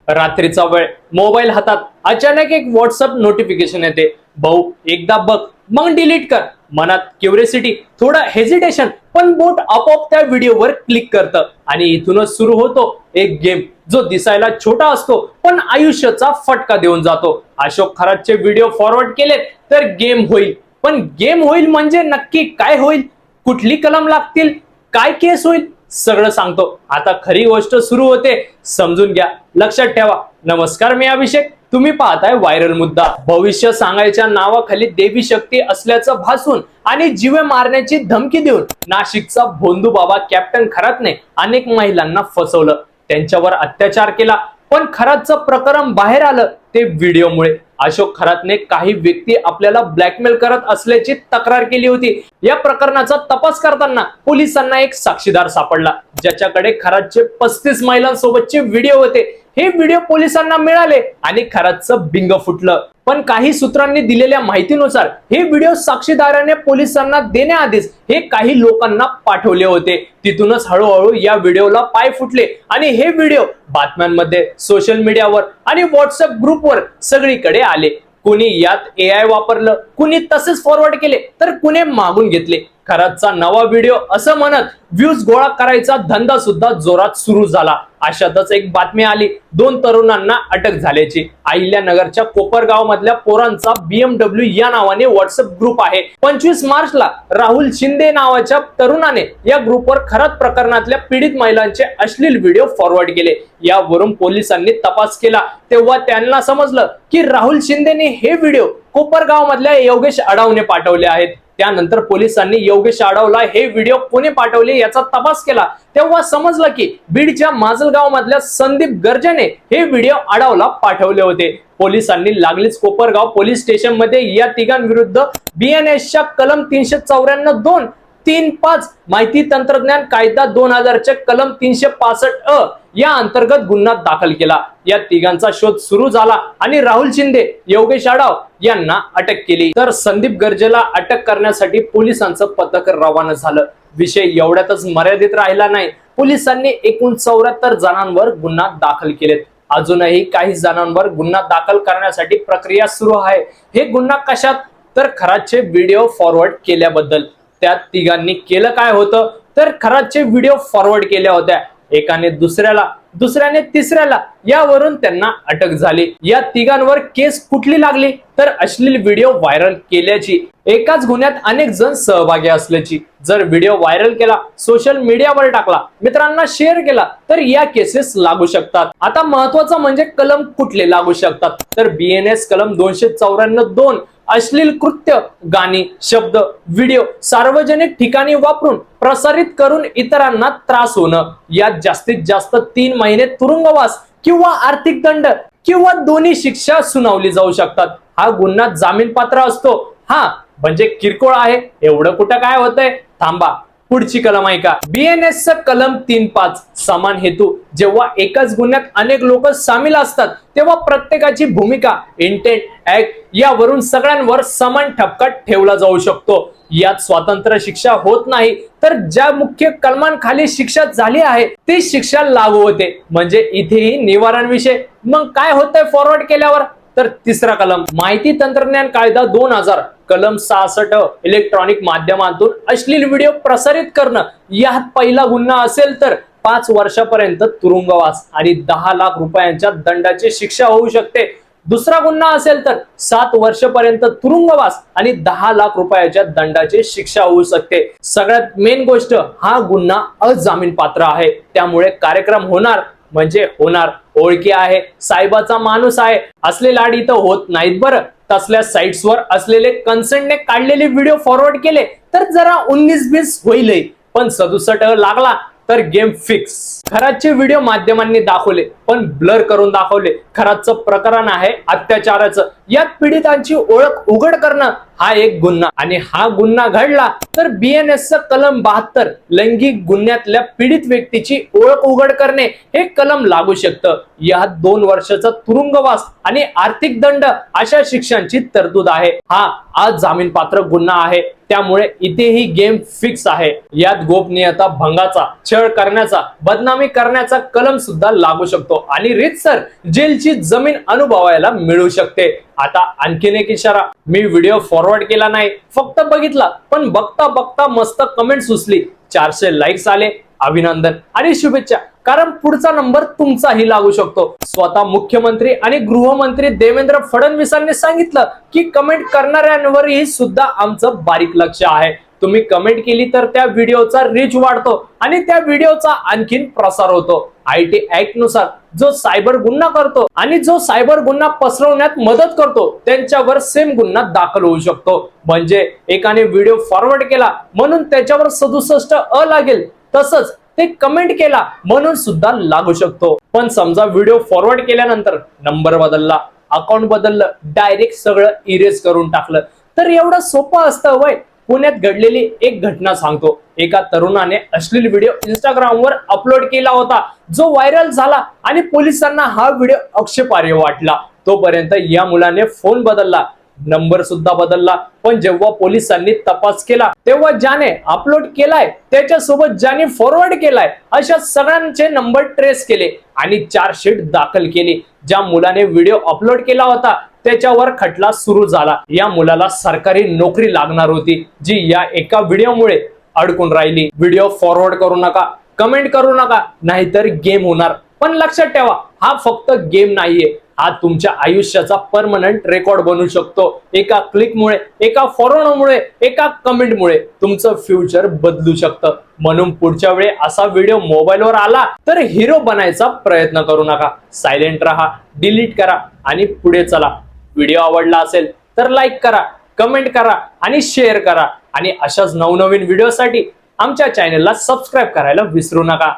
रात्रीचा वेळ, मोबाईल हातात, अचानक एक व्हॉट्सअप नोटिफिकेशन येते. भाऊ एकदा बघ मग डिलीट कर. मनात क्युरियोसिटी, थोडं हेजिटेशन, पण बोट आपोआप त्या व्हिडिओवर क्लिक करतं आणि इथूनच सुरू होतो एक गेम जो दिसायला छोटा असतो पण आयुष्याचा फटका देऊन जातो. अशोक खरातचे व्हिडिओ फॉरवर्ड केलेत तर गेम होईल, पण गेम होईल म्हणजे नक्की काय होईल, कुठली कलम लागतील, काय केस होईल, सगळं सांगतो. आता खरी गोष्ट सुरू होते, समजून घ्या, लक्षात ठेवा. नमस्कार, मी अभिषेक, तुम्ही पाहताय व्हायरल मुद्दा. भविष्य सांगायच्या नावाखाली देवी शक्ती असल्याचं भासून आणि जीवे मारण्याची धमकी देऊन नाशिकचा भोंदू बाबा कॅप्टन खरातने अनेक महिलांना फसवलं, त्यांच्यावर अत्याचार केला. पण खरातचं प्रकरण बाहेर आलं ते व्हिडिओमुळे. अशोक खरातने काही व्यक्ती आपल्याला ब्लॅकमेल करत असल्याची तक्रार केली होती. या प्रकरणाचा तपास करताना पोलिसांना एक साक्षीदार सापडला, ज्याच्याकडे खरातचे 35 महिलांसोबतचे व्हिडिओ होते. हे व्हिडिओ पोलिसांना मिळाले आणि खरातचं बिंग फुटलं. पण काही सूत्रांनी दिलेल्या माहितीनुसार हे व्हिडिओ साक्षीदाराने पोलिसांना देण्याआधीच हे काही लोकांना पाठवले होते. तिथूनच हळूहळू या व्हिडिओला पाय फुटले आणि हे व्हिडिओ बातम्यांमध्ये, सोशल मीडियावर आणि व्हॉट्सअप ग्रुपवर सगळीकडे आले. कुणी यात AI वापरलं, कुणी तसेच फॉरवर्ड केले, तर कुणी मागून घेतले. खरातचा नवा व्हिडिओ असं म्हणत व्ह्यूज गोळा करायचा धंदा सुद्धा जोरात सुरू झाला. अशातच एक बातमी आली 2 तरुणांना अटक झाल्याची. अहिल्यानगरच्या कोपरगाव मधल्या पोरांचा BMW या नावाने व्हॉट्सअप ग्रुप आहे. 25 मार्चला राहुल शिंदे नावाच्या तरुणाने या ग्रुपवर खरात प्रकरणातल्या पीडित महिलांचे अश्लील व्हिडिओ फॉरवर्ड केले. यावरून पोलिसांनी तपास केला तेव्हा त्यांना समजलं की राहुल शिंदेने हे व्हिडिओ कोपरगाव मधल्या योगेश अडावने पाठवले आहेत. त्यानंतर पोलिसांनी योगेश आडवला हे व्हिडिओ कोणी पाठवले याचा तपास केला तेव्हा समजलं की बीडच्या माजलगाव मधल्या संदीप गर्जने हे व्हिडिओ आडवला पाठवले होते. पोलिसांनी लागलीच कोपरगाव पोलीस स्टेशन मध्ये या तिघांविरुद्ध BNSच्या कलम 394(2), 3(5) माहिती तंत्रज्ञान कायदा 2000 चे कलम 365(अ) या अंतर्गत गुन्हा दाखल केला. या तिघांचा शोध सुरू झाला आणि राहुल शिंदे, योगेश आडाव यांना अटक केली. तर संदीप गर्जेला अटक करण्यासाठी पोलिसांचं पथक रवाना झालं. विषय एवढ्यातच मर्यादित राहिला नाही. पोलिसांनी एकूण 74 जणांवर गुन्हा दाखल केलेत. अजूनही काही जणांवर गुन्हा दाखल करण्यासाठी प्रक्रिया सुरू आहे. हे गुन्हा कशात, तर खरातचे व्हिडिओ फॉरवर्ड केल्याबद्दल. त्या तिघांनी केलं काय होतं, तर खरातचे व्हिडिओ फॉरवर्ड केल्या होत्या. एकाने दुसऱ्याला, दुसऱ्याने तिसऱ्याला, यावरून त्यांना अटक झाली. या तिघांवर केस कुठली लागली, तर अश्लील व्हिडिओ व्हायरल केल्याची. एकाच गुन्ह्यात अनेक जण सहभागी असल्याची. जर व्हिडिओ व्हायरल केला, सोशल मीडियावर टाकला, मित्रांना शेअर केला, तर या केसेस लागू शकतात. आता महत्वाचं म्हणजे कलम कुठले लागू शकतात, तर BNS कलम 294(2) अश्लील कृत्य, गाणी, शब्द, व्हिडिओ सार्वजनिक ठिकाणी वापरून प्रसारित करून इतरांना त्रास होणं. यात जास्तीत जास्त 3 महिने तुरुंगवास किंवा आर्थिक दंड किंवा दोन्ही शिक्षा सुनावली जाऊ शकतात. हा गुन्हा जामीन पात्र असतो. हा म्हणजे किरकोळ आहे एवढं कुठं काय होतंय, थांबा पुढची कलम ऐका. BNS कलम 3(5) समान हेतू. जेव्हा एकाच गुन्ह्यात अनेक लोक सामील असतात तेव्हा प्रत्येकाची भूमिका, इंटेंट, ऍक्ट यावरून सगळ्यांवर समान ठपका ठेवला जाऊ शकतो. यात स्वतंत्र शिक्षा होत नाही, तर ज्या मुख्य कलमांखाली शिक्षा झाली आहे ती शिक्षा लागू होते. म्हणजे इथेही निवारण विषय. मग काय होतंय फॉरवर्ड केल्यावर, तर तिसरा कलम माहिती तंत्रज्ञान कायदा 2000 कलम 66 इलेक्ट्रॉनिक माध्यमातून अश्लील व्हिडिओ प्रसारित करणं. यात पहिला गुन्हा असेल तर 5 वर्षापर्यंत तुरुंगवास आणि 10 लाख रुपयांच्या दंडाची शिक्षा होऊ शकते. दुसरा गुन्हा असेल तर 7 वर्षापर्यंत तुरुंगवास आणि 10 लाख रुपयाच्या दंडाची शिक्षा होऊ शकते. सगळ्यात मेन गोष्ट, हा गुन्हा अजामीन पात्र आहे. त्यामुळे कार्यक्रम होणार म्हणजे होणार. ओळखी आहे, साहेबाचा माणूस आहे, असले लाड इथं होत नाहीत बरं. तसल्या साइट्सवर असलेले कन्सेंटने काढलेले व्हिडिओ फॉरवर्ड केले तर जरा 19-20 होईल, पण 67 लागला तर गेम फिक्स. खरातचे व्हिडिओ माध्यमांनी दाखवले पण ब्लर करून दाखवले. खरातचं प्रकरण आहे अत्याचाराचं. यात पीडितांची ओळख उघड करणं हा एक गुन्हा आणि हा गुन्हा घडला तर BNS कलम 72 लैंगिक गुन्ह्यातल्या पीडित व्यक्तीची ओळख उघड करणे हे कलम लागू शकतं. यात 2 वर्षाचा तुरुंगवास आणि आर्थिक दंड अशा शिक्षांची तरतूद आहे. हा आज जामीन पात्र गुन्हा आहे. त्यामुळे इथेही गेम फिक्स आहे. यात गोपनीयता भंगाचा, छळ करण्याचा, बदनामी बेनामी करण्याचा कलम सुद्धा लागू शकतो आणि रीतसर जेलची जमीन अनुभवायला मिळू शकते. आता आणखीन एक इशारा, मी व्हिडिओ फॉरवर्ड केला नाही, फक्त बघितला, पण बघता बघता मस्त कमेंट सुचली, 400 लाईक्स आले, अभिनंदन आणि शुभेच्छा, कारण पुढचा नंबर तुमचाही लागू शकतो. स्वतः मुख्यमंत्री आणि गृहमंत्री देवेंद्र फडणवीसांनी सांगितलं की कमेंट करणाऱ्यांवरही सुद्धा आमचं बारीक लक्ष आहे. तुम्ही कमेंट केली तर त्या व्हिडिओचा रीच वाढतो आणि त्या व्हिडिओचा आणखीन प्रसार होतो. IT ऍक्ट नुसार जो सायबर गुन्हा करतो आणि जो सायबर गुन्हा पसरवण्यात मदत करतो त्यांच्यावर सेम गुन्हा दाखल होऊ शकतो. म्हणजे एकाने व्हिडिओ फॉरवर्ड केला म्हणून त्याच्यावर 67 लागेल, तसंच ते कमेंट केला म्हणून सुद्धा लागू शकतो. पण समजा व्हिडिओ फॉरवर्ड केल्यानंतर नंबर बदलला, अकाउंट बदललं, डायरेक्ट सगळं इरेज करून टाकलं, तर एवढं सोपं असतं वय? पुण्यात घडलेली एक घटना सांगतो. एका तरुणाने अश्लील व्हिडिओ इंस्टाग्रामवर अपलोड केला होता, जो व्हायरल झाला आणि पोलिसांना हा व्हिडिओ आक्षेपार्ह वाटला. तोपर्यंत या मुलाने फोन बदलला, नंबर सुद्धा बदलला, पण जेव्हा पोलिसांनी तपास केला तेव्हा ज्याने अपलोड केलाय त्याच्यासोबत ज्याने फॉरवर्ड केलाय अशा सगळ्यांचे नंबर ट्रेस केले आणि चार्जशीट दाखल केली. ज्या मुलाने व्हिडिओ अपलोड केला होता त्याच्यावर खटला सुरू झाला. या मुलाला सरकारी नोकरी लागणार होती, जी या एका व्हिडिओमुळे अडकून राहिली. व्हिडिओ फॉरवर्ड करू नका, कमेंट करू नका, नाहीतर गेम होणार. पण लक्षात ठेवा, हा फक्त गेम नाहीये, हा तुमच्या आयुष्याचा परमनंट रेकॉर्ड बनू शकतो. एका क्लिकमुळे, एका फॉरवर्डमुळे, एका कमेंटमुळे तुमचं फ्युचर बदलू शकतं. म्हणून पुढच्या वेळी असा व्हिडिओ मोबाईलवर आला तर हिरो बनायचा प्रयत्न करू नका. सायलेंट राहा, डिलीट करा आणि पुढे चला. व्हिडिओ आवडला असेल तर लाईक करा, कमेंट करा आणि शेअर करा. आणि अशाच नवनवीन व्हिडिओसाठी आमच्या चॅनलला सबस्क्राईब करायला विसरू नका.